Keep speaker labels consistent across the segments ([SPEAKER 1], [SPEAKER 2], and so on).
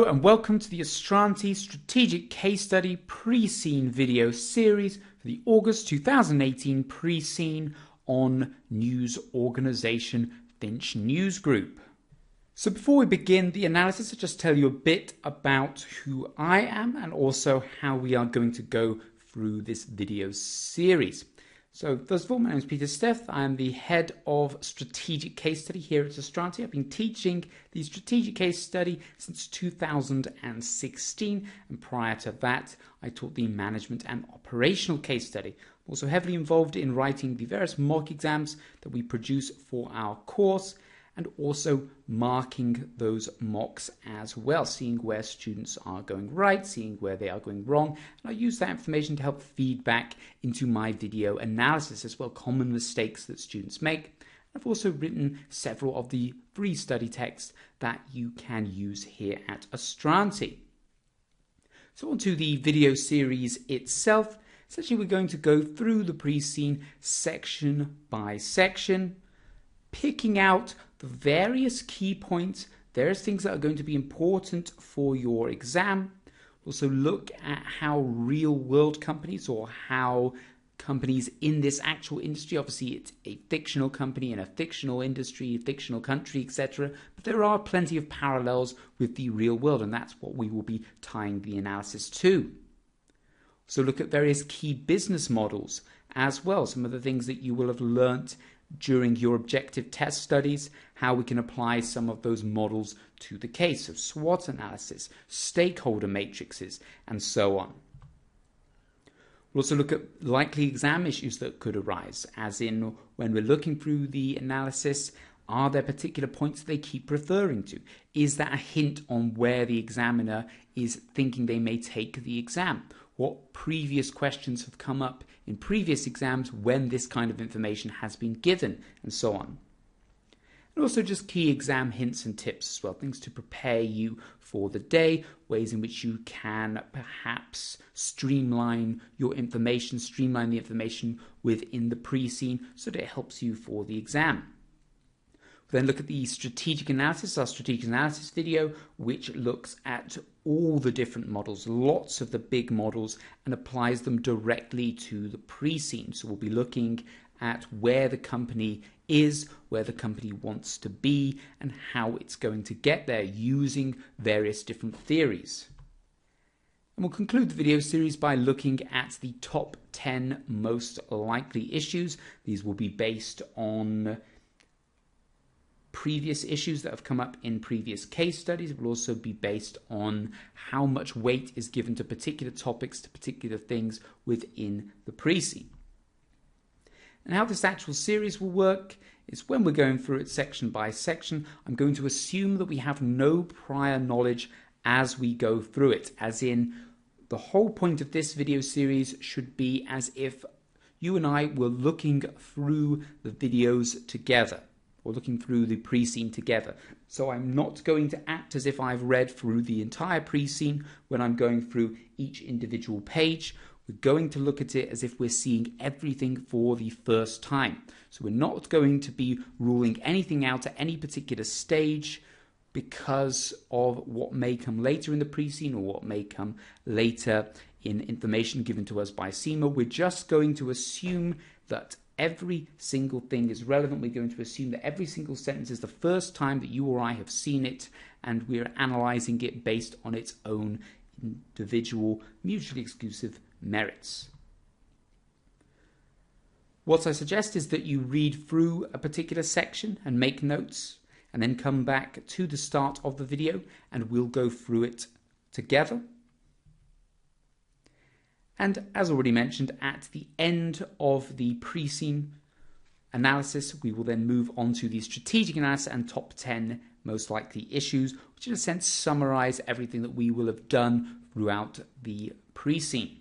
[SPEAKER 1] Hello and welcome to the Astranti Strategic Case Study Pre-Scene video series for the August 2018 Pre-Scene on news organisation Finch News Group. So before we begin the analysis, I'll just tell you a bit about who I am and also how we are going to go through this video series. So first of all, my name is Peter Steth. I am the head of strategic case study here at Astranti. I've been teaching the strategic case study since 2016, and prior to that, I taught the management and operational case study. I'm also heavily involved in writing the various mock exams that we produce for our course, and also marking those mocks as well, seeing where students are going right, seeing where they are going wrong, and I use that information to help feedback into my video analysis as well, common mistakes that students make. I've also written several of the free study texts that you can use here at Astranti. So on to the video series itself. Essentially, we're going to go through the pre-scene section by section, picking out the various key points, various things that are going to be important for your exam. Also look at how real world companies or how companies in this actual industry, obviously it's a fictional company in a fictional industry, fictional country, etc. But there are plenty of parallels with the real world, and that's what we will be tying the analysis to. So look at various key business models as well, some of the things that you will have learnt during your objective test studies, how we can apply some of those models to the case. So Swot analysis, stakeholder matrices, and so on. We'll also look at likely exam issues that could arise, as in when we're looking through the analysis, are there particular points that they keep referring to? Is that a hint on where the examiner is thinking they may take the exam? What previous questions have come up in previous exams when this kind of information has been given, and so on. And also just key exam hints and tips as well, things to prepare you for the day, ways in which you can perhaps streamline your information, streamline the information within the pre-scene so that it helps you for the exam. Then look at the strategic analysis, our strategic analysis video, which looks at all the different models, lots of the big models, and applies them directly to the pre-scene. So we'll be looking at where the company is, where the company wants to be, and how it's going to get there using various different theories. And we'll conclude the video series by looking at the top 10 most likely issues. These will be based on previous issues that have come up in previous case studies. It will also be based on how much weight is given to particular topics, to particular things within the pre-scene. And how this actual series will work is when we're going through it section by section, I'm going to assume that we have no prior knowledge as we go through it, as in the whole point of this video series should be as if you and I were looking through the videos together, or looking through the pre-scene together. So I'm not going to act as if I've read through the entire pre-scene when I'm going through each individual page. We're going to look at it as if we're seeing everything for the first time. So we're not going to be ruling anything out at any particular stage because of what may come later in the pre-scene or what may come later in information given to us by CIMA. We're just going to assume that every single thing is relevant. We're going to assume that every single sentence is the first time that you or I have seen it, and we're analysing it based on its own individual, mutually exclusive merits. What I suggest is that you read through a particular section and make notes, and then come back to the start of the video, and we'll go through it together. And as already mentioned, at the end of the pre-scene analysis, we will then move on to the strategic analysis and top 10 most likely issues, which in a sense summarize everything that we will have done throughout the pre-scene.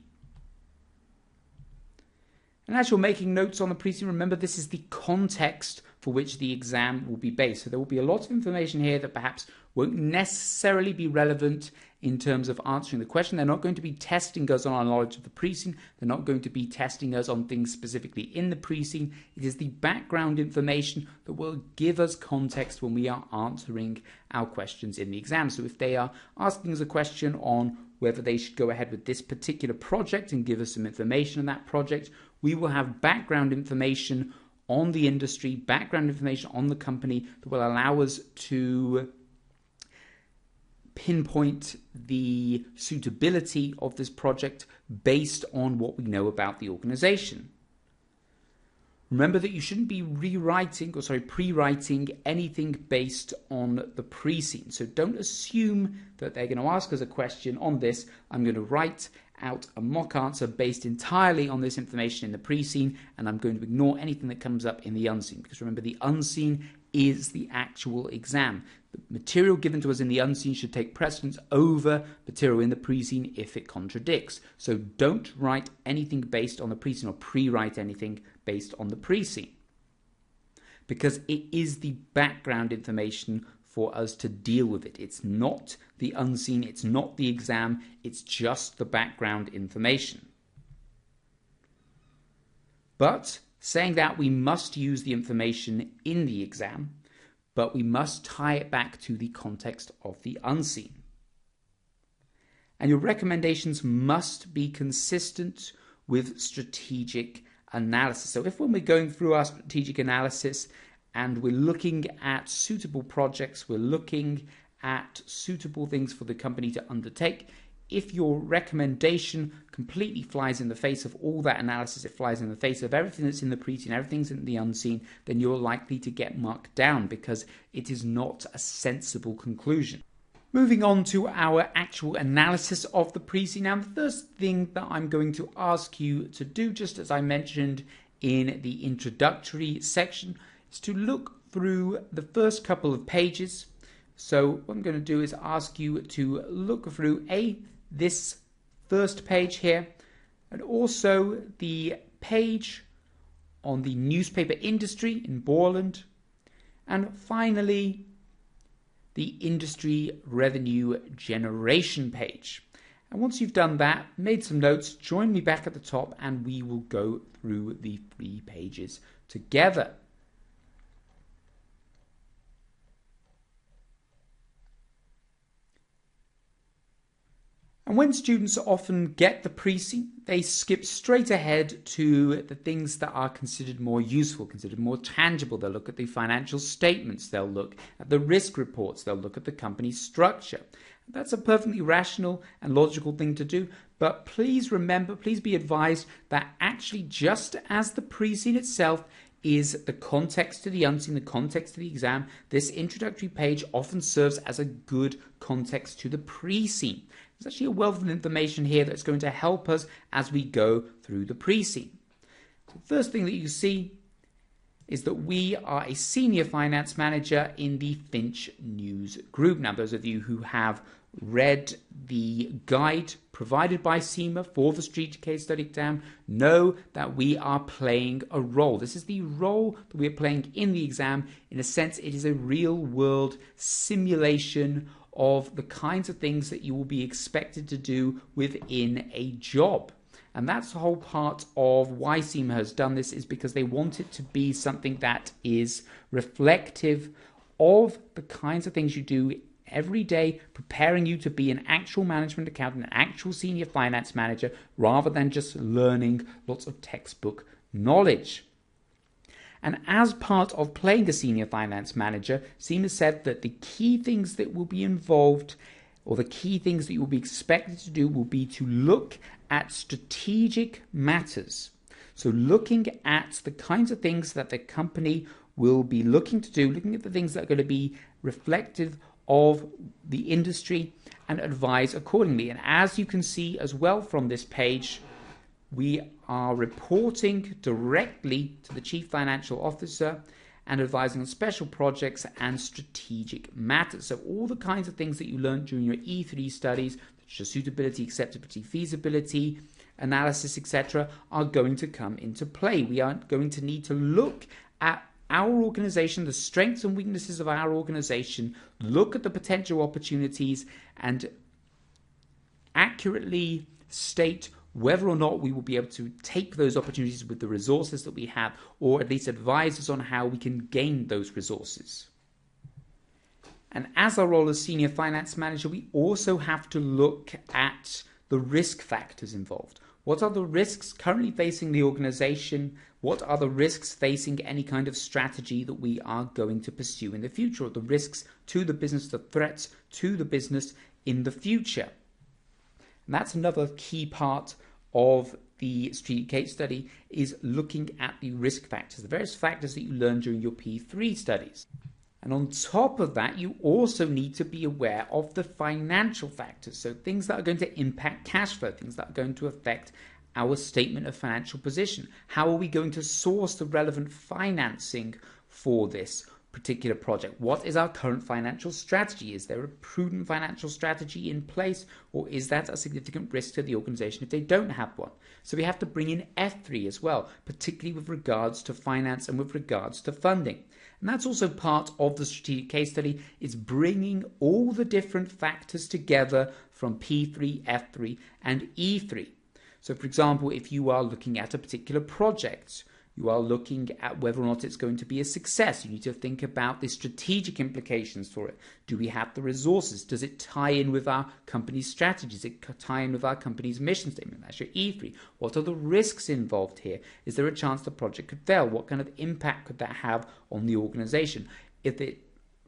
[SPEAKER 1] And as you're making notes on the pre-scene, remember this is the context for which the exam will be based. So there will be a lot of information here that perhaps won't necessarily be relevant in terms of answering the question. They're not going to be testing us on our knowledge of the pre-scene. They're not going to be testing us on things specifically in the pre-scene. It is the background information that will give us context when we are answering our questions in the exam. So if they are asking us a question on whether they should go ahead with this particular project and give us some information on that project, we will have background information on the industry, background information on the company that will allow us to pinpoint the suitability of this project based on what we know about the organization. Remember that you shouldn't be pre-writing anything based on the pre-scene. So don't assume that they're going to ask us a question on this. I'm going to write out a mock answer based entirely on this information in the pre-scene, and I'm going to ignore anything that comes up in the unseen, because remember, the unseen is the actual exam. The material given to us in the unseen should take precedence over material in the pre-scene if it contradicts. So don't write anything based on the pre-scene, or pre-write anything based on the pre-scene, because it is the background information for us to deal with it. It's not the unseen, it's not the exam, it's just the background information. But saying that, we must use the information in the exam, but we must tie it back to the context of the unseen. And your recommendations must be consistent with strategic analysis. So if when we're going through our strategic analysis and we're looking at suitable projects, we're looking at suitable things for the company to undertake, if your recommendation completely flies in the face of all that analysis, it flies in the face of everything that's in the pre-scene, everything's in the unseen, then you're likely to get marked down because it is not a sensible conclusion. Moving on to our actual analysis of the pre-scene. Now, the first thing that I'm going to ask you to do, just as I mentioned in the introductory section, is to look through the first couple of pages. So what I'm going to do is ask you to look through this first page here, and also the page on the newspaper industry in Borland, and finally the industry revenue generation page. And once you've done that, made some notes, join me back at the top and we will go through the 3 pages together. And when students often get the pre-scene, they skip straight ahead to the things that are considered more useful, considered more tangible. They'll look at the financial statements, they'll look at the risk reports, they'll look at the company's structure. That's a perfectly rational and logical thing to do, but please remember, please be advised that actually just as the pre-scene itself is the context to the unseen, the context to the exam, this introductory page often serves as a good context to the pre-scene. There's actually a wealth of information here that's going to help us as we go through the pre-scene. So the first thing that you see is that we are a senior finance manager in the Finch News Group. Now, those of you who have read the guide provided by CIMA for the strategic case study exam know that we are playing a role. This is the role that we are playing in the exam. In a sense, it is a real-world simulation of the kinds of things that you will be expected to do within a job. And that's the whole part of why CIMA has done this, is because they want it to be something that is reflective of the kinds of things you do every day, preparing you to be an actual management accountant, an actual senior finance manager, rather than just learning lots of textbook knowledge. And as part of playing a senior finance manager, CIMA said that the key things that will be involved, or the key things that you will be expected to do, will be to look at strategic matters. So looking at the kinds of things that the company will be looking to do, looking at the things that are going to be reflective of the industry, and advise accordingly. And as you can see as well from this page, we are reporting directly to the Chief Financial Officer and advising on special projects and strategic matters. So all the kinds of things that you learned during your E3 studies, such as suitability, acceptability, feasibility, analysis, etc., are going to come into play. We are going to need to look at our organization, the strengths and weaknesses of our organization, look at the potential opportunities, and accurately state whether or not we will be able to take those opportunities with the resources that we have, or at least advise us on how we can gain those resources. And as our role as senior finance manager, we also have to look at the risk factors involved. What are the risks currently facing the organization? What are the risks facing any kind of strategy that we are going to pursue in the future, or the risks to the business, the threats to the business in the future? And that's another key part of the strategic case study, is looking at the risk factors, the various factors that you learn during your P3 studies. And on top of that, you also need to be aware of the financial factors, so things that are going to impact cash flow, things that are going to affect our statement of financial position. How are we going to source the relevant financing for this particular project? What is our current financial strategy? Is there a prudent financial strategy in place, or is that a significant risk to the organization if they don't have one? So we have to bring in F3 as well, particularly with regards to finance and with regards to funding. And that's also part of the strategic case study, is bringing all the different factors together from P3, F3 and E3. So for example, if you are looking at a particular project, you are looking at whether or not it's going to be a success. You need to think about the strategic implications for it. Do we have the resources? Does it tie in with our company's strategies? Does it tie in with our company's mission statement? That's your E3. What are the risks involved here? Is there a chance the project could fail? What kind of impact could that have on the organization? If it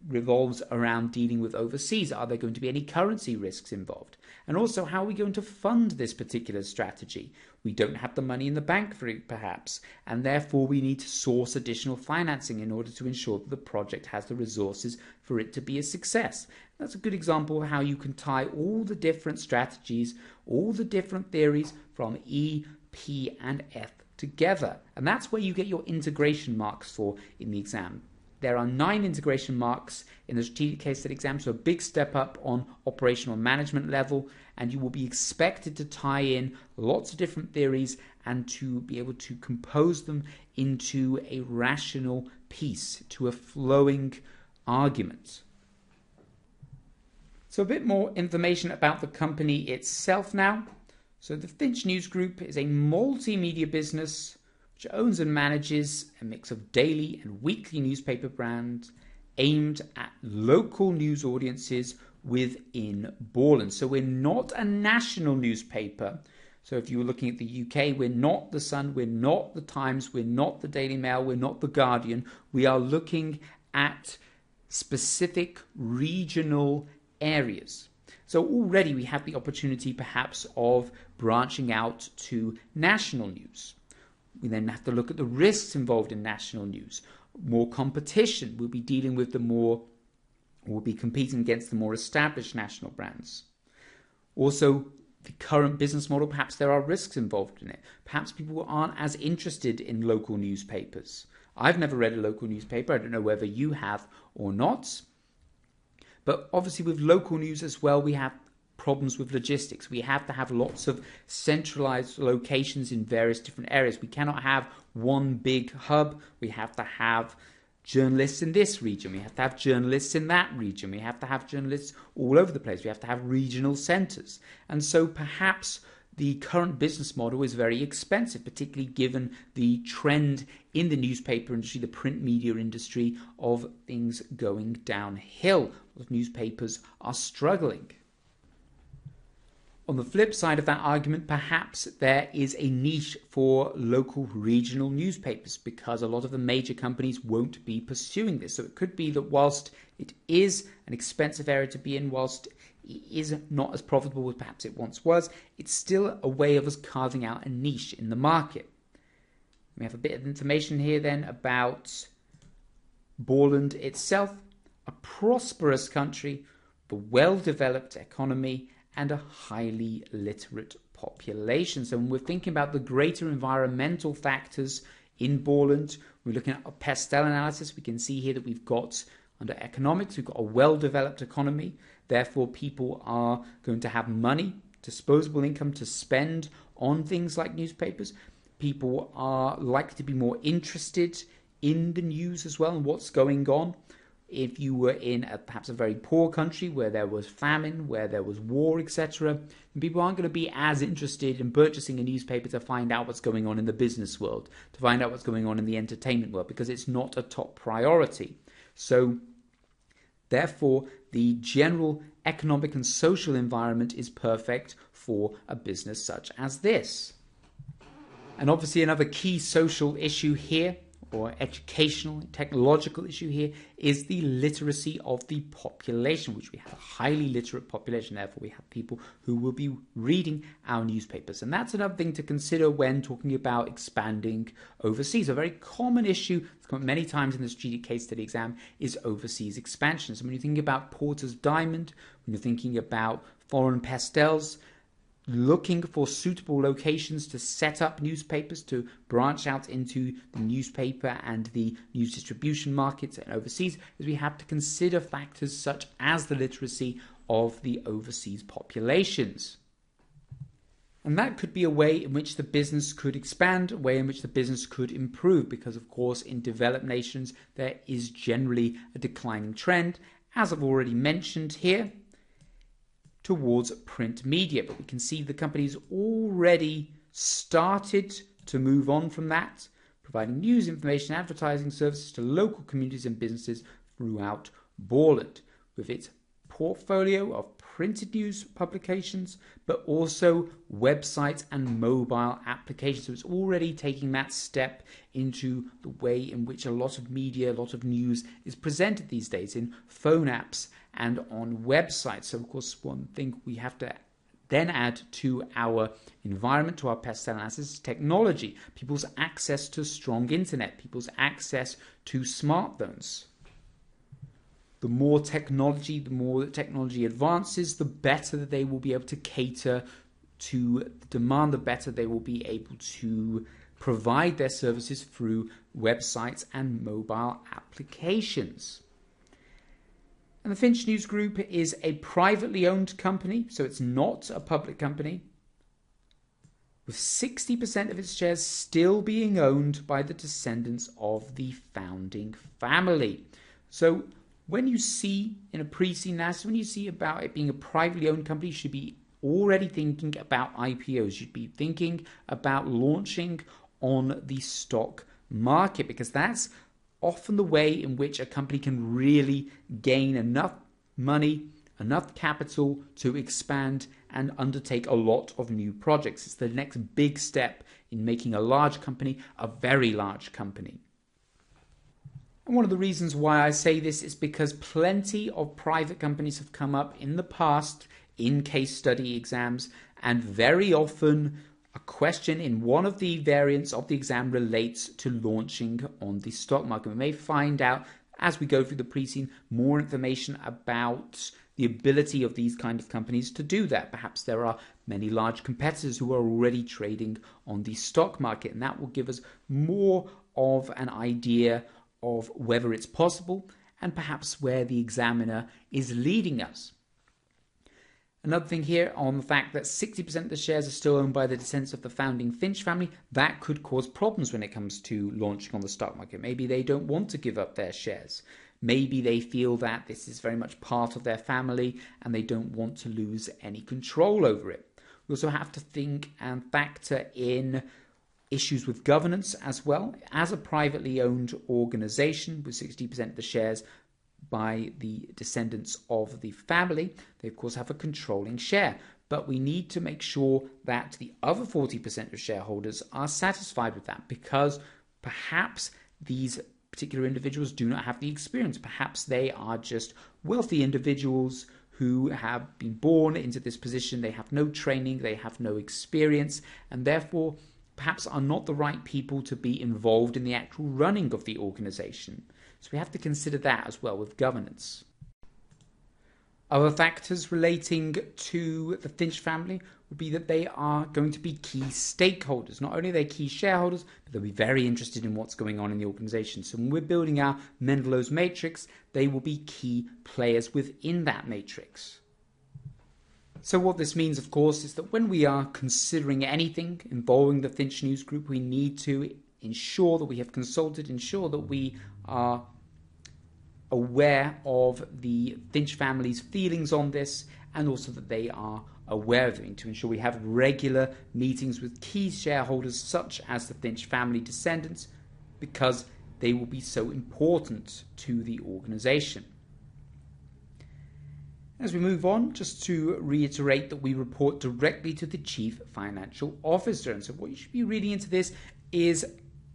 [SPEAKER 1] revolves around dealing with overseas, are there going to be any currency risks involved? And also, how are we going to fund this particular strategy? We don't have the money in the bank for it, perhaps, and therefore we need to source additional financing in order to ensure that the project has the resources for it to be a success. That's a good example of how you can tie all the different strategies, all the different theories from E, P, and F together. And that's where you get your integration marks for in the exam. There are 9 integration marks in the strategic case study exam, so a big step up on operational management level, and you will be expected to tie in lots of different theories and to be able to compose them into a rational piece, to a flowing argument. So a bit more information about the company itself now. So the Finch News Group is a multimedia business which owns and manages a mix of daily and weekly newspaper brands aimed at local news audiences within Borland. So we're not a national newspaper. So if you were looking at the UK, we're not the Sun, we're not the Times, we're not the Daily Mail, we're not the Guardian. We are looking at specific regional areas. So already we have the opportunity perhaps of branching out to national news. We then have to look at the risks involved in national news. More competition. We'll be dealing with we'll be competing against the more established national brands. Also, the current business model, perhaps there are risks involved in it. Perhaps people aren't as interested in local newspapers. I've never read a local newspaper. I don't know whether you have or not. But obviously with local news as well, we have problems with logistics. We have to have lots of centralized locations in various different areas. We cannot have one big hub. We have to have journalists in this region. We have to have journalists in that region. We have to have journalists all over the place. We have to have regional centers. And so perhaps the current business model is very expensive, particularly given the trend in the newspaper industry, the print media industry, of things going downhill. A lot of newspapers are struggling. On the flip side of that argument, perhaps there is a niche for local regional newspapers because a lot of the major companies won't be pursuing this. So it could be that whilst it is an expensive area to be in, whilst it is not as profitable as perhaps it once was, it's still a way of us carving out a niche in the market. We have a bit of information here then about Borland itself, a prosperous country, a well-developed economy, and a highly literate population. So when we're thinking about the greater environmental factors in Borland, we're looking at a Pestel analysis. We can see here that we've got, under economics, we've got a well-developed economy. Therefore, people are going to have money, disposable income to spend on things like newspapers. People are likely to be more interested in the news as well and what's going on. If you were in perhaps a very poor country where there was famine, where there was war, etc., people aren't going to be as interested in purchasing a newspaper to find out what's going on in the business world, to find out what's going on in the entertainment world, because it's not a top priority. So, therefore, the general economic and social environment is perfect for a business such as this. And obviously another key social issue here, or educational, technological issue here, is the literacy of the population, which we have a highly literate population. Therefore, we have people who will be reading our newspapers. And that's another thing to consider when talking about expanding overseas. A very common issue that's come up many times in the strategic case study exam is overseas expansion. So when you think about Porter's Diamond, when you're thinking about foreign pastels, looking for suitable locations to set up newspapers, to branch out into the newspaper and the news distribution markets and overseas, is we have to consider factors such as the literacy of the overseas populations. And that could be a way in which the business could expand, a way in which the business could improve, because of course in developed nations there is generally a declining trend, as I've already mentioned here, towards print media. But we can see the companies already started to move on from that, providing news, information, advertising services to local communities and businesses throughout Borland, with its portfolio of printed news publications, but also websites and mobile applications. So it's already taking that step into the way in which a lot of media, a lot of news is presented these days in phone apps and on websites. So of course, one thing we have to then add to our environment, to our pestle analysis, is technology, people's access to strong internet, people's access to smartphones. The more technology advances, the better that they will be able to cater to the demand, the better they will be able to provide their services through websites and mobile applications. And the Finch News Group is a privately owned company, so it's not a public company, with 60% of its shares still being owned by the descendants of the founding family. So when you see in a pre-scene analysis, when you see about it being a privately owned company, you should be already thinking about IPOs. You should be thinking about launching on the stock market, because that's often the way in which a company can really gain enough money, enough capital to expand and undertake a lot of new projects. It's the next big step in making a large company a very large company. And one of the reasons why I say this is because plenty of private companies have come up in the past in case study exams, and very often a question in one of the variants of the exam relates to launching on the stock market. We may find out as we go through the pre-scene more information about the ability of these kind of companies to do that. Perhaps there are many large competitors who are already trading on the stock market, and that will give us more of an idea of whether it's possible and perhaps where the examiner is leading us. Another thing here on the fact that 60% of the shares are still owned by the descendants of the founding Finch family, that could cause problems when it comes to launching on the stock market. Maybe they don't want to give up their shares. Maybe they feel that this is very much part of their family and they don't want to lose any control over it. We also have to think and factor in issues with governance as well. As a privately owned organization with 60% of the shares by the descendants of the family, they of course have a controlling share, but we need to make sure that the other 40% of shareholders are satisfied with that, because perhaps these particular individuals do not have the experience. Perhaps they are just wealthy individuals who have been born into this position. They have no training, they have no experience, and therefore perhaps are not the right people to be involved in the actual running of the organization. So we have to consider that as well with governance. Other factors relating to the Finch family would be that they are going to be key stakeholders. Not only are they key shareholders, but they'll be very interested in what's going on in the organization. So when we're building our Mendelow's matrix, they will be key players within that matrix. So what this means, of course, is that when we are considering anything involving the Finch News Group, we need to ensure that we have consulted, ensure that we are aware of the Finch family's feelings on this, and also that they are aware of it, to ensure we have regular meetings with key shareholders such as the Finch family descendants, because they will be so important to the organisation. As we move on, just to reiterate that we report directly to the Chief Financial Officer. And so what you should be reading into this is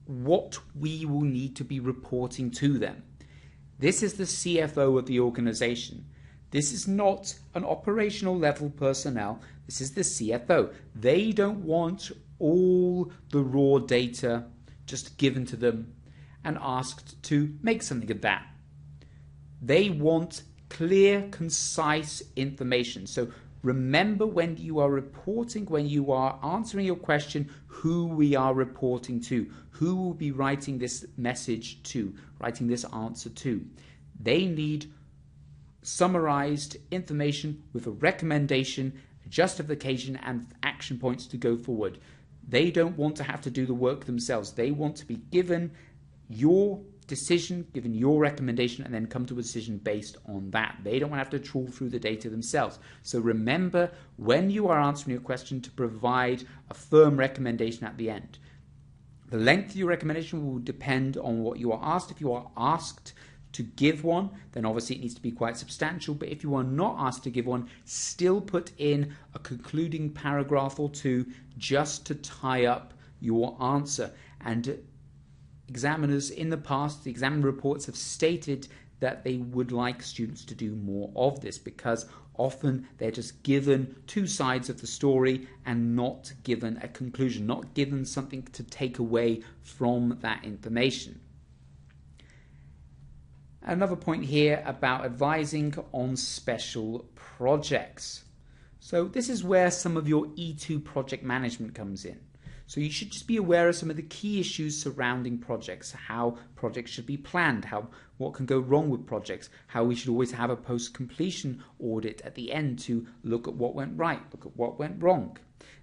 [SPEAKER 1] what we will need to be reporting to them. This is the CFO of the organisation. This is not an operational level personnel. This is the CFO. They don't want all the raw data just given to them and asked to make something of that. They want clear, concise information. So remember, when you are reporting, when you are answering your question, who we are reporting to, who will be writing this message to, writing this answer to. They need summarized information with a recommendation, a justification, and action points to go forward. They don't want to have to do the work themselves. They want to be given your decision, given your recommendation, and then come to a decision based on that. They don't want to have to trawl through the data themselves. So remember, when you are answering your question, to provide a firm recommendation at the end. The length of your recommendation will depend on what you are asked. If you are asked to give one, then obviously it needs to be quite substantial. But if you are not asked to give one, still put in a concluding paragraph or two just to tie up your answer. And examiners in the past, the exam reports have stated that they would like students to do more of this, because often they're just given two sides of the story and not given a conclusion, not given something to take away from that information. Another point here about advising on special projects. So this is where some of your E2 project management comes in. So you should just be aware of some of the key issues surrounding projects, how projects should be planned, what can go wrong with projects, how we should always have a post-completion audit at the end to look at what went right, look at what went wrong.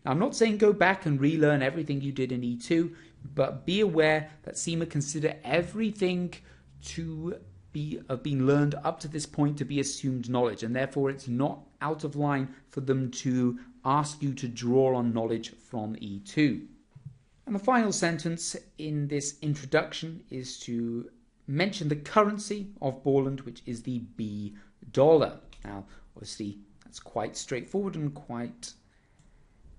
[SPEAKER 1] Now, I'm not saying go back and relearn everything you did in E2, but be aware that CIMA consider everything to be being learned up to this point to be assumed knowledge, and therefore it's not out of line for them to ask you to draw on knowledge from E2. And the final sentence in this introduction is to mention the currency of Borland, which is the B dollar. Now, obviously, that's quite straightforward and quite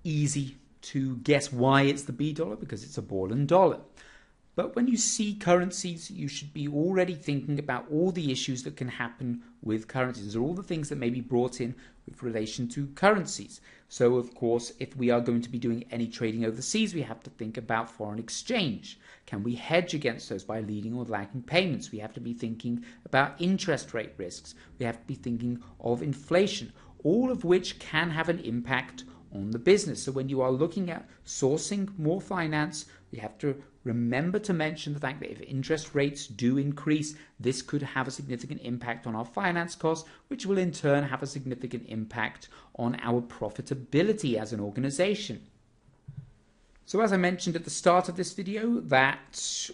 [SPEAKER 1] easy to guess why it's the B dollar, because it's a Borland dollar. But when you see currencies, you should be already thinking about all the issues that can happen with currencies, or all the things that may be brought in with relation to currencies. So, of course, if we are going to be doing any trading overseas, we have to think about foreign exchange. Can we hedge against those by leading or lagging payments? We have to be thinking about interest rate risks. We have to be thinking of inflation, all of which can have an impact on the business. So when you are looking at sourcing more finance, we have to remember to mention the fact that if interest rates do increase, this could have a significant impact on our finance costs, which will in turn have a significant impact on our profitability as an organization. So as I mentioned at the start of this video, that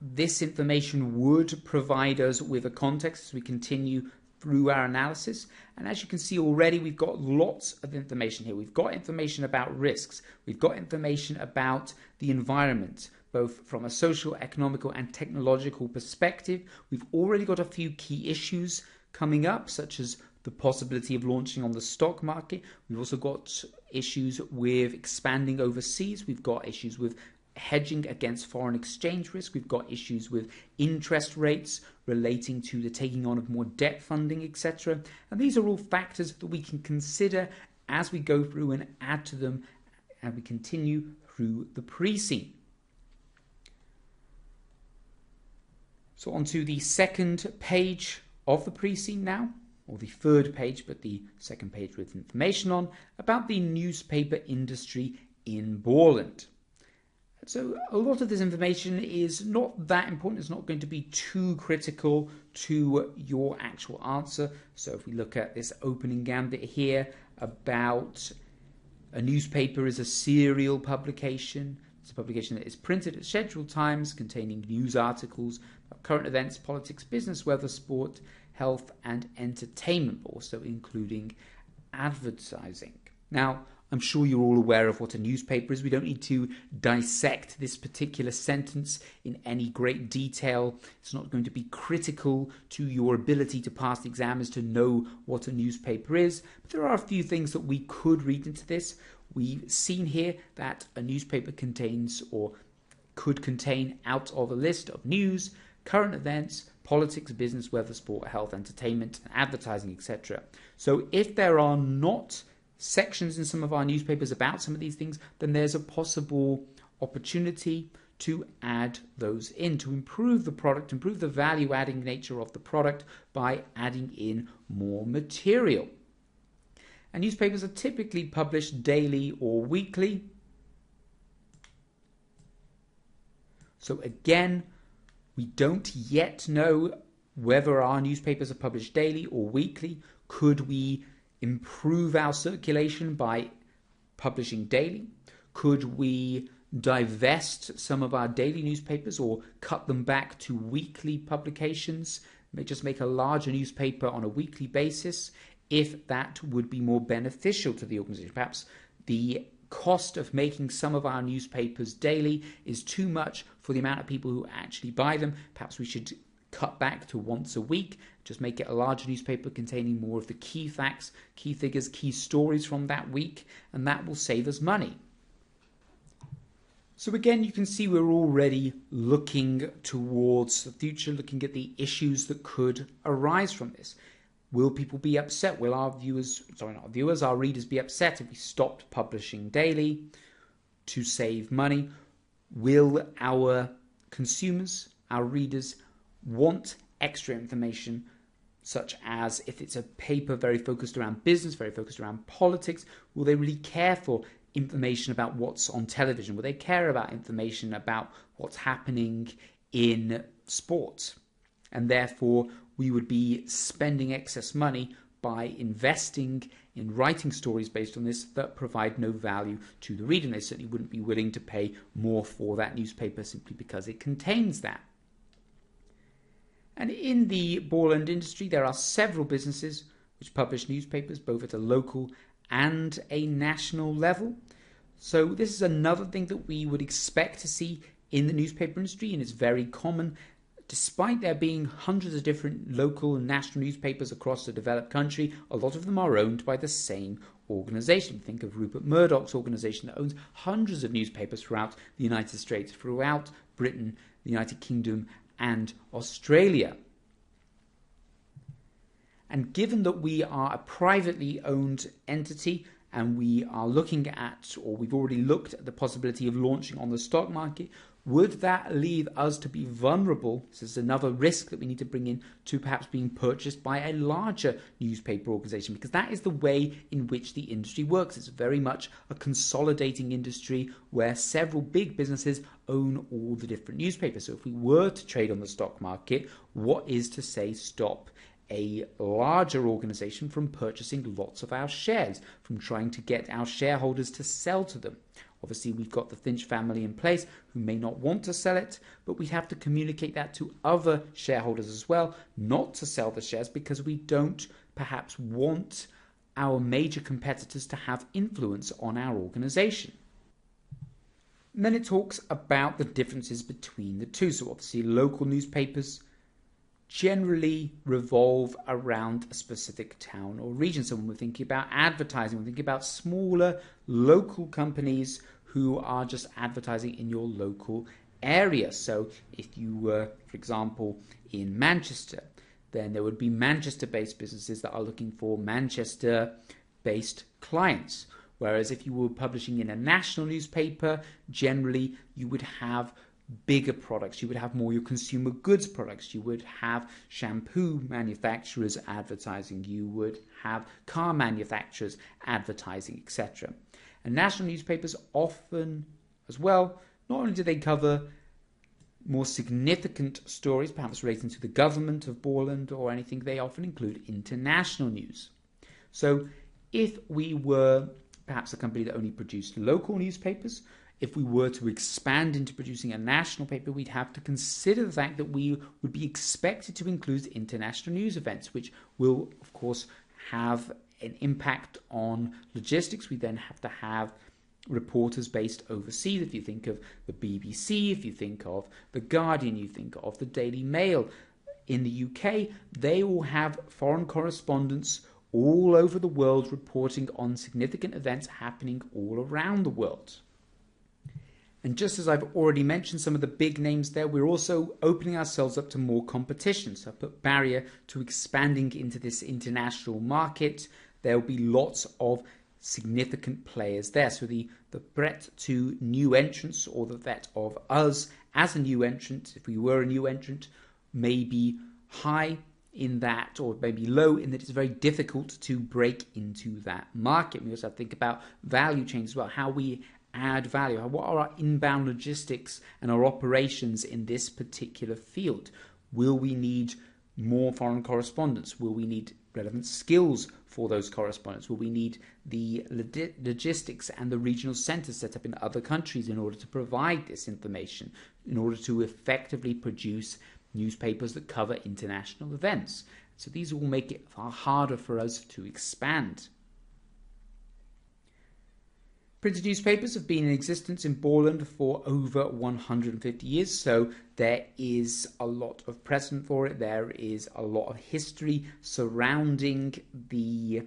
[SPEAKER 1] this information would provide us with a context as we continue through our analysis. And as you can see already, we've got lots of information here. We've got information about risks. We've got information about the environment, both from a social, economical, and technological perspective. We've already got a few key issues coming up, such as the possibility of launching on the stock market. We've also got issues with expanding overseas. We've got issues with hedging against foreign exchange risk. We've got issues with interest rates relating to the taking on of more debt funding, etc. And these are all factors that we can consider as we go through and add to them and we continue through the pre-scene. So onto the second page of the pre-scene now, or the third page, but the second page with information on about the newspaper industry in Borland. So a lot of this information is not that important. It's not going to be too critical to your actual answer. So if we look at this opening gambit here about a newspaper is a serial publication, It's a publication that is printed at scheduled times, containing news articles about current events, politics, business, weather, sport, health, and entertainment, but also including advertising. Now, I'm sure you're all aware of what a newspaper is. We don't need to dissect this particular sentence in any great detail. It's not going to be critical to your ability to pass the exam as to know what a newspaper is. But there are a few things that we could read into this. We've seen here that a newspaper contains or could contain out of a list of news, current events, politics, business, weather, sport, health, entertainment, advertising, etc. So if there are not sections in some of our newspapers about some of these things, then there's a possible opportunity to add those in, to improve the product, improve the value-adding nature of the product by adding in more material. And newspapers are typically published daily or weekly. So again, we don't yet know whether our newspapers are published daily or weekly. Could we improve our circulation by publishing daily? Could we divest some of our daily newspapers or cut them back to weekly publications? Just make a larger newspaper on a weekly basis if that would be more beneficial to the organization. Perhaps the cost of making some of our newspapers daily is too much for the amount of people who actually buy them. Perhaps we should cut back to once a week, just make it a larger newspaper containing more of the key facts, key figures, key stories from that week, and that will save us money. So again, you can see we're already looking towards the future, looking at the issues that could arise from this. Will people be upset? Will our readers be upset if we stopped publishing daily to save money? Will our consumers, our readers, want extra information, such as if it's a paper very focused around business, very focused around politics? Will they really care for information about what's on television? Will they care about information about what's happening in sports? And therefore, we would be spending excess money by investing in writing stories based on this that provide no value to the reader. And they certainly wouldn't be willing to pay more for that newspaper simply because it contains that. And in the ball-end industry, there are several businesses which publish newspapers, both at a local and a national level. So this is another thing that we would expect to see in the newspaper industry, and it's very common. Despite there being hundreds of different local and national newspapers across the developed country, a lot of them are owned by the same organization. Think of Rupert Murdoch's organization that owns hundreds of newspapers throughout the United States, throughout Britain, the United Kingdom, and Australia. And given that we are a privately owned entity and we are looking at, or we've already looked at the possibility of launching on the stock market, would that leave us to be vulnerable? This is another risk that we need to bring in to perhaps being purchased by a larger newspaper organization, because that is the way in which the industry works. It's very much a consolidating industry where several big businesses own all the different newspapers. So if we were to trade on the stock market, what is to say stop a larger organization from purchasing lots of our shares, from trying to get our shareholders to sell to them? Obviously, we've got the Finch family in place who may not want to sell it, but we have to communicate that to other shareholders as well, not to sell the shares, because we don't perhaps want our major competitors to have influence on our organization. And then it talks about the differences between the two. So obviously, local newspapers generally revolve around a specific town or region. So when we're thinking about advertising, we're thinking about smaller local companies who are just advertising in your local area. So if you were, for example, in Manchester, then there would be Manchester-based businesses that are looking for Manchester-based clients. Whereas if you were publishing in a national newspaper, generally you would have bigger products. You would have more your consumer goods products. You would have shampoo manufacturers advertising. You would have car manufacturers advertising, etc. And national newspapers often, as well, not only do they cover more significant stories, perhaps relating to the government of Borland or anything, they often include international news. So if we were perhaps a company that only produced local newspapers, if we were to expand into producing a national paper, we'd have to consider the fact that we would be expected to include international news events, which will, of course, have an impact on logistics. We then have to have reporters based overseas. If you think of the BBC, if you think of The Guardian, you think of the Daily Mail in the UK, they all have foreign correspondents all over the world reporting on significant events happening all around the world. And just as I've already mentioned some of the big names there, we're also opening ourselves up to more competition. So I put barrier to expanding into this international market. There will be lots of significant players there. So the threat to new entrants, or the threat of us as a new entrant, if we were a new entrant, may be high in that, or maybe low in that it's very difficult to break into that market. We also have to think about value chains as well, how we add value. What are our inbound logistics and our operations in this particular field? Will we need more foreign correspondents? Will we need relevant skills for those correspondents? Will we need the logistics and the regional centers set up in other countries in order to provide this information, in order to effectively produce newspapers that cover international events? So these will make it far harder for us to expand. Printed newspapers have been in existence in Borland for over 150 years, so there is a lot of precedent for it. There is a lot of history surrounding the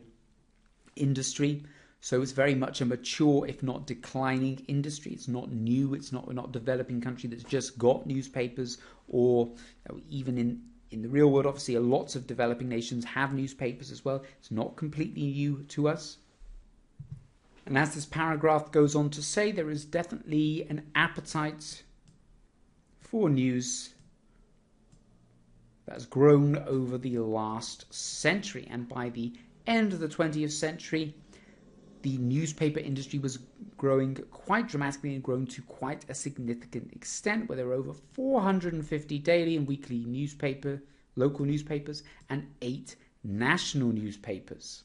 [SPEAKER 1] industry. So it's very much a mature, if not declining, industry. It's not new. We're not a developing country that's just got newspapers, or even in the real world, obviously, lots of developing nations have newspapers as well. It's not completely new to us. And as this paragraph goes on to say, there is definitely an appetite for news that has grown over the last century. And by the end of the 20th century, the newspaper industry was growing quite dramatically and grown to quite a significant extent, where there were over 450 daily and weekly local newspapers, and 8 national newspapers.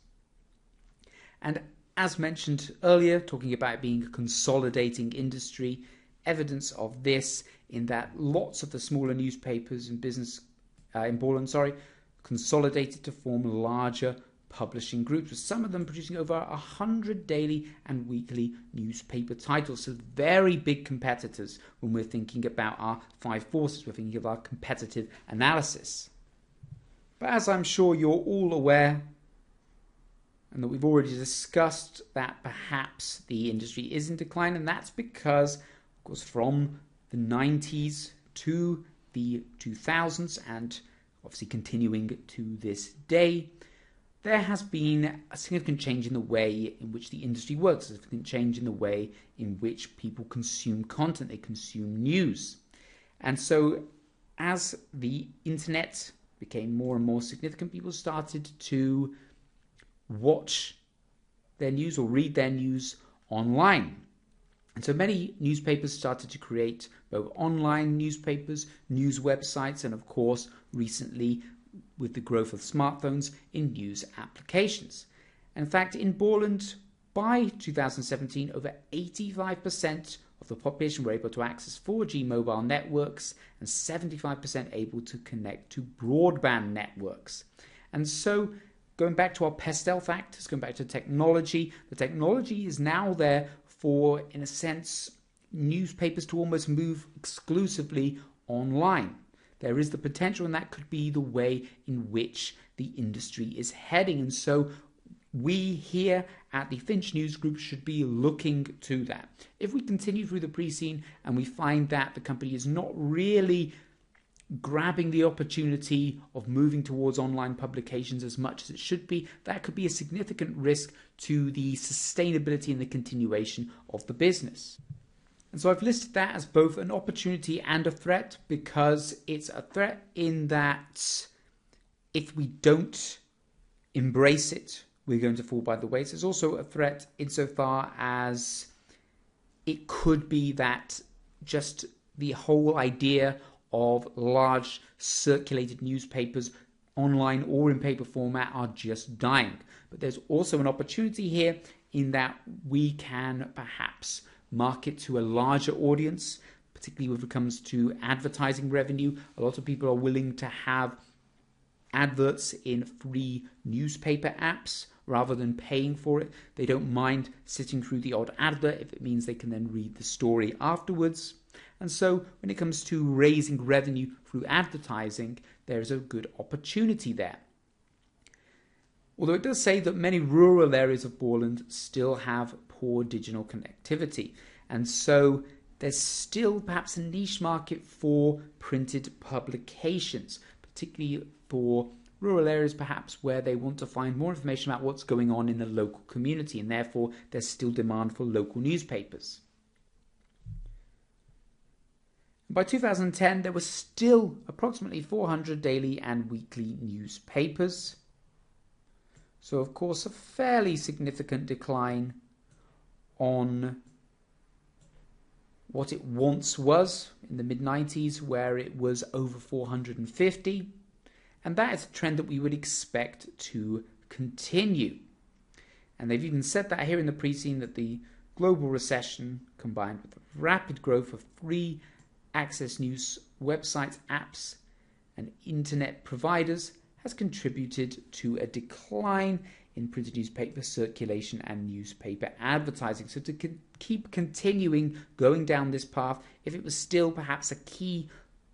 [SPEAKER 1] And as mentioned earlier, talking about it being a consolidating industry, evidence of this in that lots of the smaller newspapers in Borland, consolidated to form larger publishing groups, with some of them producing over 100 daily and weekly newspaper titles. So very big competitors when we're thinking about our 5 forces, we're thinking of our competitive analysis. But as I'm sure you're all aware, and that we've already discussed, that perhaps the industry is in decline, and that's because, of course, from the 90s to the 2000s, and obviously continuing to this day, there has been a significant change in the way in which the industry works, a significant change in the way in which people consume content, they consume news. And so as the internet became more and more significant, people started to watch their news or read their news online. And so many newspapers started to create both online newspapers, news websites, and of course, recently, with the growth of smartphones, in news applications. In fact, in Borland, by 2017, over 85% of the population were able to access 4G mobile networks and 75% able to connect to broadband networks. And so, going back to our Pestel factors, going back to technology, the technology is now there for, in a sense, newspapers to almost move exclusively online. There is the potential, and that could be the way in which the industry is heading. And so we here at the Finch News Group should be looking to that. If we continue through the pre-scene and we find that the company is not really grabbing the opportunity of moving towards online publications as much as it should be, that could be a significant risk to the sustainability and the continuation of the business. And so I've listed that as both an opportunity and a threat, because it's a threat in that if we don't embrace it, we're going to fall by the wayside. It's also a threat insofar as it could be that just the whole idea of large circulated newspapers online or in paper format are just dying. But there's also an opportunity here in that we can perhaps market to a larger audience, particularly when it comes to advertising revenue. A lot of people are willing to have adverts in free newspaper apps rather than paying for it. They don't mind sitting through the odd advert if it means they can then read the story afterwards. And so when it comes to raising revenue through advertising, there's a good opportunity there. Although it does say that many rural areas of Borland still have poor digital connectivity, and so there's still perhaps a niche market for printed publications, particularly for rural areas perhaps where they want to find more information about what's going on in the local community, and therefore there's still demand for local newspapers. By 2010, there were still approximately 400 daily and weekly newspapers. So, of course, a fairly significant decline on what it once was in the mid-90s, where it was over 450. And that is a trend that we would expect to continue. And they've even said that here in the pre-scene, that the global recession, combined with the rapid growth of free access news websites, apps, and internet providers, has contributed to a decline in printed newspaper circulation and newspaper advertising. So to keep continuing going down this path, if it was still perhaps a key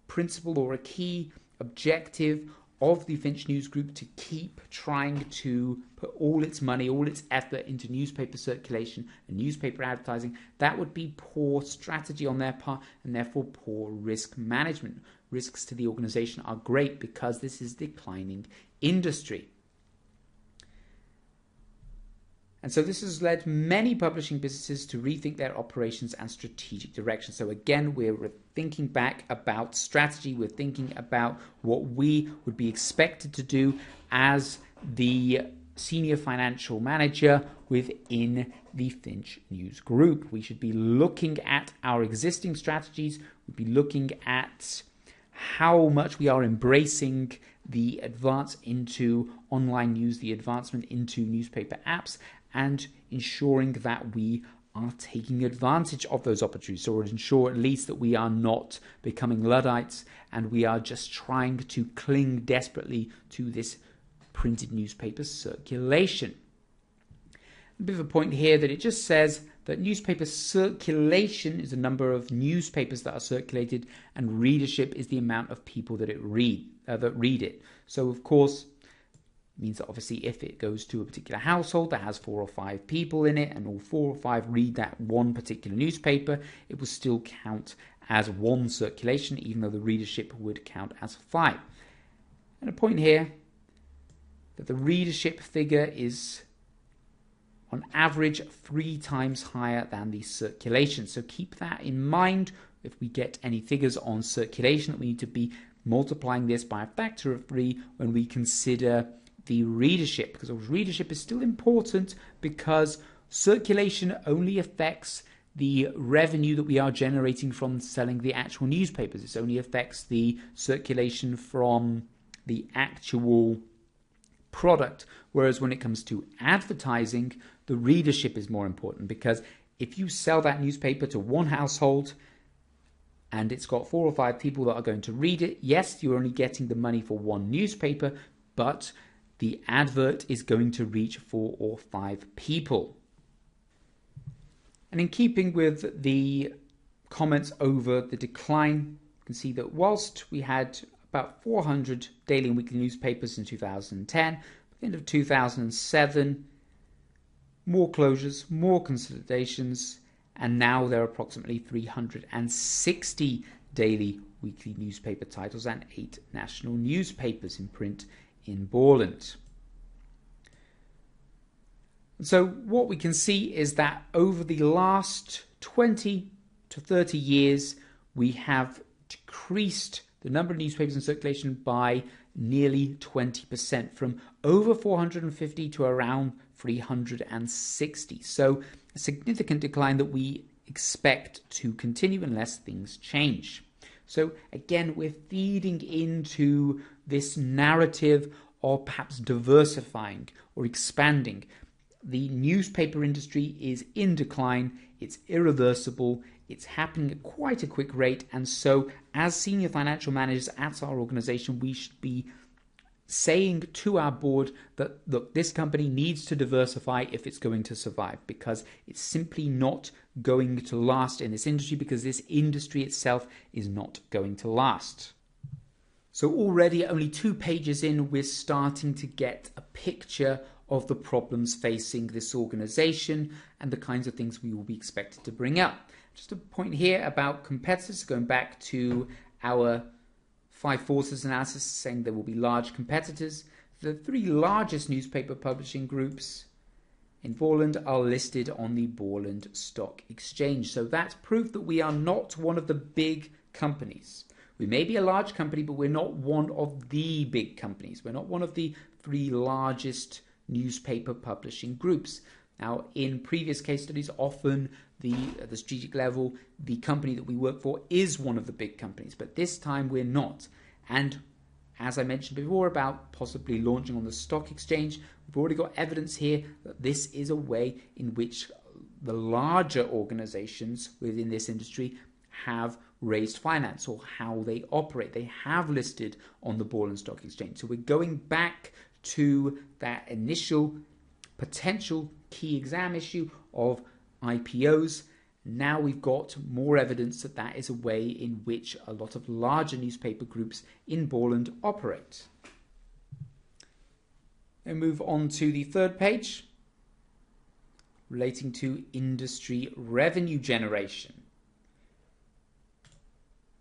[SPEAKER 1] principle or a key objective of the Finch News Group to keep trying to put all its money, all its effort into newspaper circulation and newspaper advertising, that would be poor strategy on their part and therefore poor risk management. Risks to the organization are great because this is a declining industry. And so this has led many publishing businesses to rethink their operations and strategic direction. So again, we're thinking back about strategy. We're thinking about what we would be expected to do as the senior financial manager within the Finch News Group. We should be looking at our existing strategies. We'd be looking at how much we are embracing the advance into online news, the advancement into newspaper apps, and ensuring that we are taking advantage of those opportunities, or ensure at least that we are not becoming Luddites and we are just trying to cling desperately to this printed newspaper circulation. A bit of a point here that it just says that newspaper circulation is the number of newspapers that are circulated, and readership is the amount of people that read it. So, of course, it means that obviously if it goes to a particular household that has 4 or 5 people in it, and all 4 or 5 read that one particular newspaper, it will still count as one circulation, even though the readership would count as 5. And a point here that the readership figure is on average 3 times higher than the circulation. So keep that in mind. If we get any figures on circulation, we need to be multiplying this by a factor of 3 when we consider the readership, because readership is still important, because circulation only affects the revenue that we are generating from selling the actual newspapers. It only affects the circulation from the actual product, whereas when it comes to advertising, the readership is more important, because if you sell that newspaper to one household and it's got 4 or 5 people that are going to read it, yes, you're only getting the money for one newspaper, but the advert is going to reach 4 or 5 people. And in keeping with the comments over the decline, you can see that whilst we had about 400 daily and weekly newspapers in 2010, by the end of 2007, more closures, more consolidations, and now there are approximately 360 daily weekly newspaper titles and 8 national newspapers in print in Borland. So what we can see is that over the last 20 to 30 years, we have decreased the number of newspapers in circulation by nearly 20%, from over 450 to around 360. So a significant decline that we expect to continue unless things change. So again, we're feeding into this narrative of perhaps diversifying or expanding. the newspaper industry is in decline, it's irreversible, it's happening at quite a quick rate, and so as senior financial managers at our organization, we should be saying to our board that, look, this company needs to diversify if it's going to survive, because it's simply not going to last in this industry, because this industry itself is not going to last. So already only 2 pages in, we're starting to get a picture of the problems facing this organization and the kinds of things we will be expected to bring up. Just a point here about competitors, going back to our 5 forces analysis, saying there will be large competitors. The 3 largest newspaper publishing groups in Borland are listed on the Borland Stock Exchange. So that's proof that we are not one of the big companies. We may be a large company, but we're not one of the big companies. We're not one of the 3 largest newspaper publishing groups. Now, in previous case studies, often at the strategic level, the company that we work for is one of the big companies, but this time we're not. And as I mentioned before about possibly launching on the stock exchange, we've already got evidence here that this is a way in which the larger organizations within this industry have raised finance, or how they operate. They have listed on the Borland Stock Exchange. So we're going back to that initial potential key exam issue of IPOs. Now we've got more evidence that that is a way in which a lot of larger newspaper groups in Borland operate. And move on to the 3rd page, relating to industry revenue generation,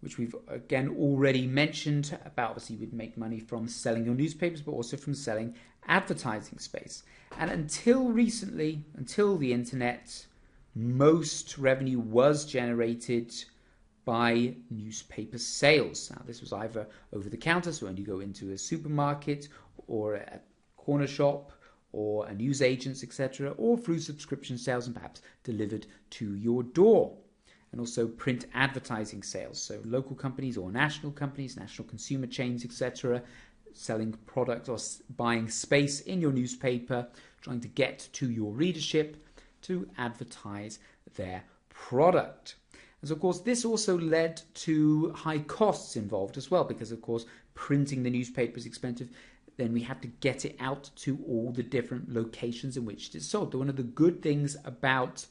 [SPEAKER 1] which we've again already mentioned about. Obviously, we'd make money from selling your newspapers, but also from selling advertising space. And until recently, until the internet, most revenue was generated by newspaper sales. Now, this was either over the counter, so when you go into a supermarket or a corner shop or a newsagents, etc., or through subscription sales and perhaps delivered to your door. And also print advertising sales, so local companies or national companies, national consumer chains, etc., selling product or buying space in your newspaper, trying to get to your readership to advertise their product. And so, of course, this also led to high costs involved as well, because, of course, printing the newspaper is expensive. Then we have to get it out to all the different locations in which it is sold. One of the good things about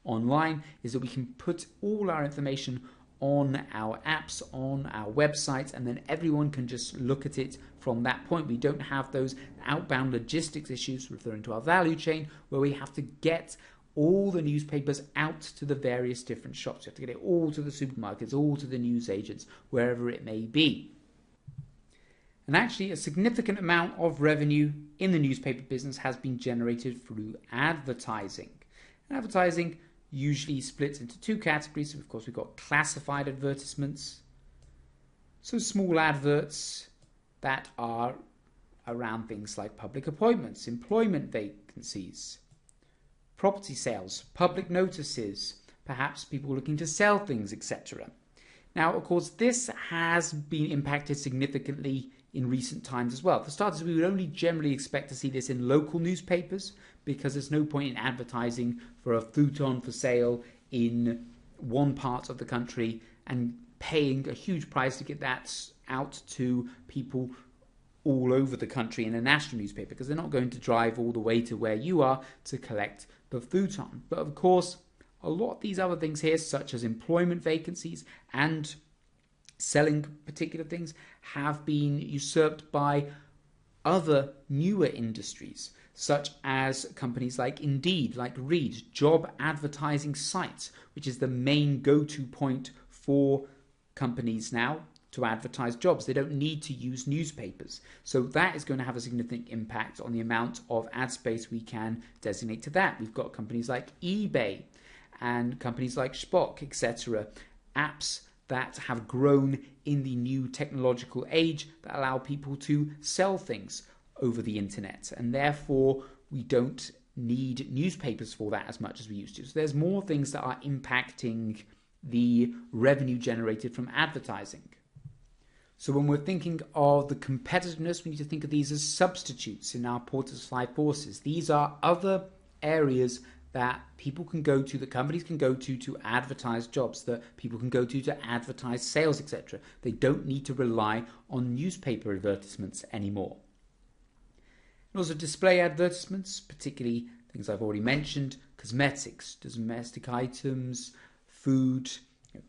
[SPEAKER 1] online is that we can put all our information on our apps, on our websites, and then everyone can just look at it from that point. We don't have those outbound logistics issues referring to our value chain, where we have to get all the newspapers out to the various different shops. You have to get it all to the supermarkets, all to the newsagents, wherever it may be. And actually, a significant amount of revenue in the newspaper business has been generated through advertising. And advertising usually splits into 2 categories. So of course, we've got classified advertisements, so small adverts that are around things like public appointments, employment vacancies, property sales, public notices, perhaps people looking to sell things, etc. Now, of course, this has been impacted significantly in recent times as well. For starters, we would only generally expect to see this in local newspapers, because there's no point in advertising for a futon for sale in one part of the country and paying a huge price to get that out to people all over the country in a national newspaper, because they're not going to drive all the way to where you are to collect the futon. But of course, a lot of these other things here, such as employment vacancies and selling particular things, have been usurped by other newer industries, such as companies like Indeed, like Reed, job advertising sites, which is the main go-to point for companies now to advertise jobs. They don't need to use newspapers. So that is going to have a significant impact on the amount of ad space we can designate to that. We've got companies like eBay and companies like Spock, etc., apps that have grown in the new technological age that allow people to sell things over the internet, and therefore we don't need newspapers for that as much as we used to. So there's more things that are impacting the revenue generated from advertising. So when we're thinking of the competitiveness, we need to think of these as substitutes in our Porter's 5 forces. These are other areas that people can go to, that companies can go to advertise jobs, that people can go to advertise sales, etc. They don't need to rely on newspaper advertisements anymore. And also display advertisements, particularly things I've already mentioned, cosmetics, domestic items, food,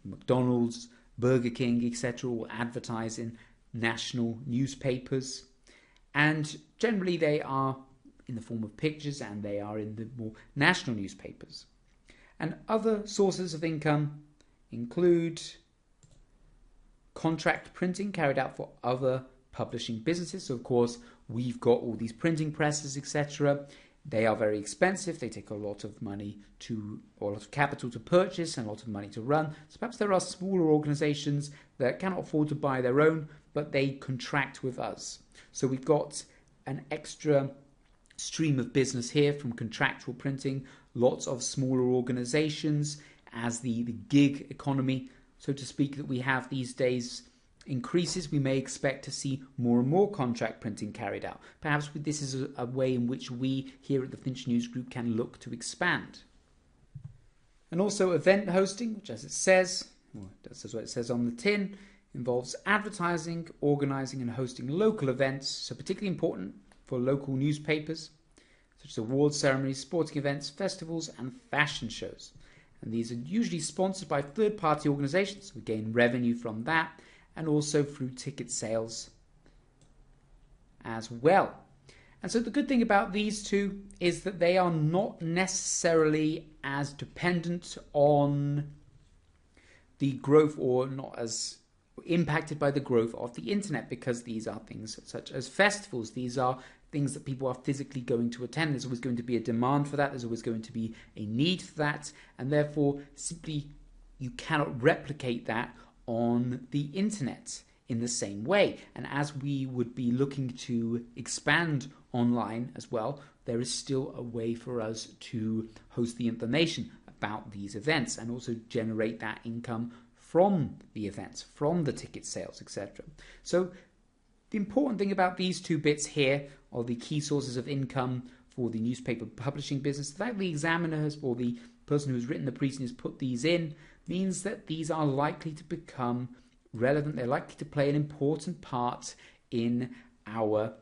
[SPEAKER 1] McDonald's, Burger King, etc. will advertise in national newspapers. And generally they are in the form of pictures, and they are in the more national newspapers. And other sources of income include contract printing carried out for other publishing businesses. So of course we've got all these printing presses, etc. They are very expensive. They take a lot of money or a lot of capital to purchase and a lot of money to run. So perhaps there are smaller organizations that cannot afford to buy their own, but they contract with us. So we've got an extra stream of business here from contractual printing. Lots of smaller organizations, as the gig economy, so to speak, that we have these days increases, we may expect to see more and more contract printing carried out. Perhaps this is a way in which we here at the Finch News Group can look to expand. And also event hosting, which as it says, well, that's what it says on the tin, involves advertising, organizing and hosting local events, so particularly important for local newspapers, such as awards ceremonies, sporting events, festivals and fashion shows. And these are usually sponsored by third-party organizations. We gain revenue from that, and also through ticket sales as well. And so the good thing about these two is that they are not necessarily as dependent on the growth, or not as impacted by the growth of the internet, because these are things such as festivals. These are things that people are physically going to attend. There's always going to be a demand for that. There's always going to be a need for that. And therefore, simply you cannot replicate that on the internet in the same way. And as we would be looking to expand online as well, there is still a way for us to host the information about these events and also generate that income from the events, from the ticket sales, etc. So the important thing about these two bits here are the key sources of income for the newspaper publishing business. The fact the examiner has, or the person who's written the pre-scene has put these in, means that these are likely to become relevant. They're likely to play an important part in our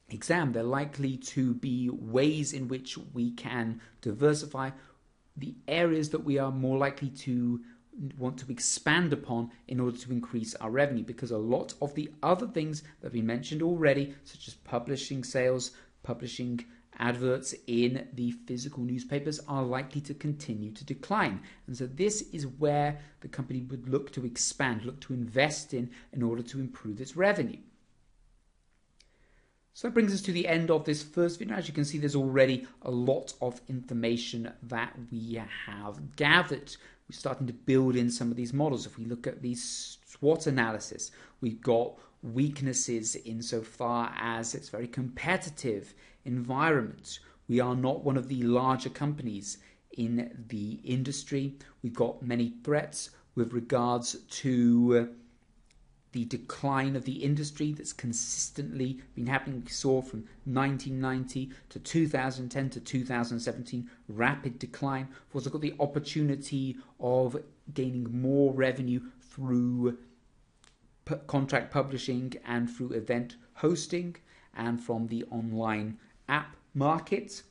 [SPEAKER 1] exam. They're likely to be ways in which we can diversify the areas that we are more likely to want to expand upon in order to increase our revenue, because a lot of the other things that have been mentioned already, such as publishing sales, publishing adverts in the physical newspapers, are likely to continue to decline. And so this is where the company would look to expand, look to invest in order to improve its revenue. So that brings us to the end of this first video. As you can see, there's already a lot of information that we have gathered. We're starting to build in some of these models. If we look at the SWOT analysis, we've got weaknesses insofar as it's very competitive environment. We are not one of the larger companies in the industry. We've got many threats with regards to the decline of the industry that's consistently been happening. We saw from 1990 to 2010 to 2017, rapid decline. We've also got the opportunity of gaining more revenue through contract publishing and through event hosting and from the online app market.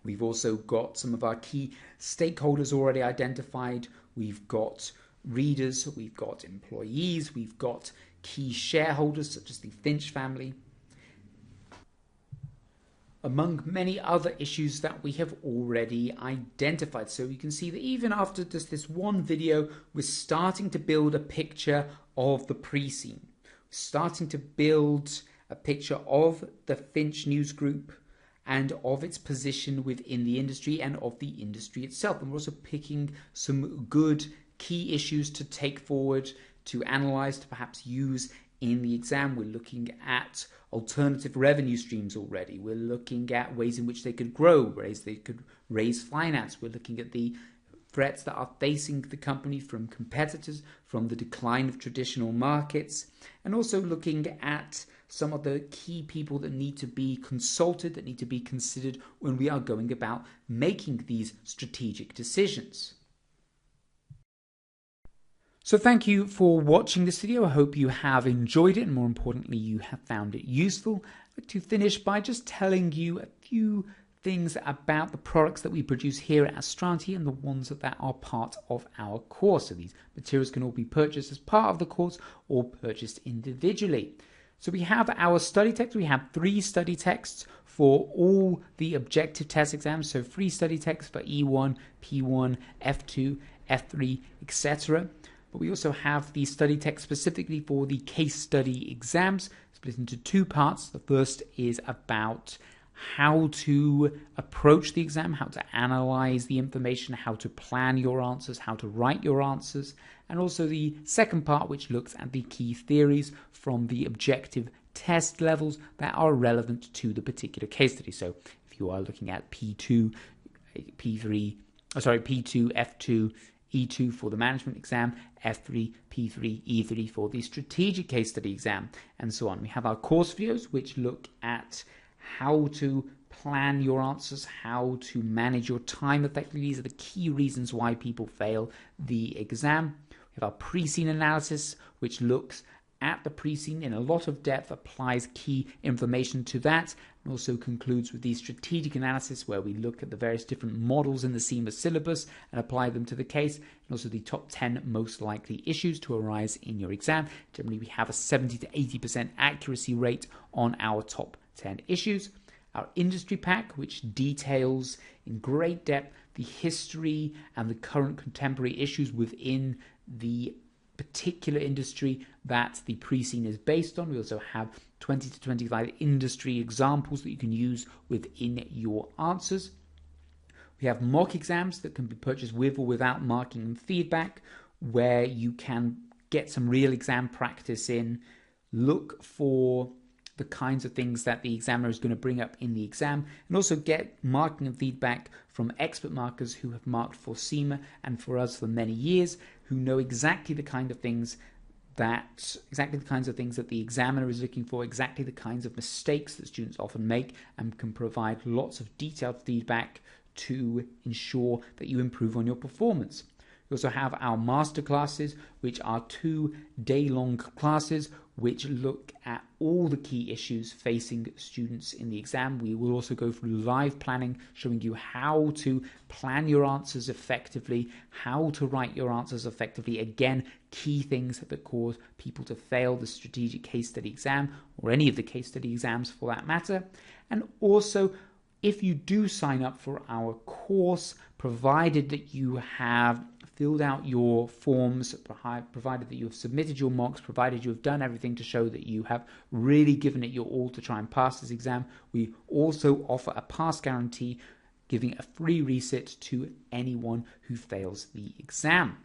[SPEAKER 1] We've also got some of our key stakeholders already identified. We've got readers, we've got employees, we've got key shareholders such as the Finch family, among many other issues that we have already identified. So you can see that even after just this one video, we're starting to build a picture of the pre-scene, starting to build a picture of the Finch News Group and of its position within the industry and of the industry itself. And we're also picking some good key issues to take forward, to analyze, to perhaps use in the exam. We're looking at alternative revenue streams already. We're looking at ways in which they could grow, ways they could raise finance. We're looking at the threats that are facing the company from competitors, from the decline of traditional markets, and also looking at some of the key people that need to be consulted, that need to be considered when we are going about making these strategic decisions. So thank you for watching this video. I hope you have enjoyed it, and more importantly, you have found it useful. I'd like to finish by just telling you a few things about the products that we produce here at Astranti and the ones that are part of our course. So these materials can all be purchased as part of the course or purchased individually. So we have our study text. We have 3 study texts for all the objective test exams. So 3 study texts for E1, P1, F2, F3, etc. But we also have the study text specifically for the case study exams, split into 2 parts. The first is about how to approach the exam, how to analyze the information, how to plan your answers, how to write your answers, and also the second part, which looks at the key theories from the objective test levels that are relevant to the particular case study. So if you are looking at P2, F2, E2 for the management exam, F3, P3, E3 for the strategic case study exam, and so on. We have our course videos, which look at how to plan your answers, how to manage your time effectively. These are the key reasons why people fail the exam. We have our pre-scene analysis, which looks at the pre-scene in a lot of depth, applies key information to that, and also concludes with the strategic analysis, where we look at the various different models in the CIMA syllabus and apply them to the case, and also the top 10 most likely issues to arise in your exam. Generally, we have a 70 to 80% accuracy rate on our top 10 issues. Our industry pack, which details in great depth the history and the current contemporary issues within the particular industry that the pre-scene is based on. We also have 20 to 25 industry examples that you can use within your answers. We have mock exams that can be purchased with or without marking and feedback, where you can get some real exam practice in, look for the kinds of things that the examiner is going to bring up in the exam, and also get marking and feedback from expert markers who have marked for CIMA and for us for many years, who know exactly the kind of things that the examiner is looking for, exactly the kinds of mistakes that students often make, and can provide lots of detailed feedback to ensure that you improve on your performance. We also have our master classes, which are 2 day-long classes which look at all the key issues facing students in the exam. We will also go through live planning, showing you how to plan your answers effectively, how to write your answers effectively. Again, key things that cause people to fail the strategic case study exam, or any of the case study exams for that matter. And also, if you do sign up for our course, provided that you have filled out your forms, provided that you have submitted your mocks, provided you have done everything to show that you have really given it your all to try and pass this exam, we also offer a pass guarantee, giving a free resit to anyone who fails the exam.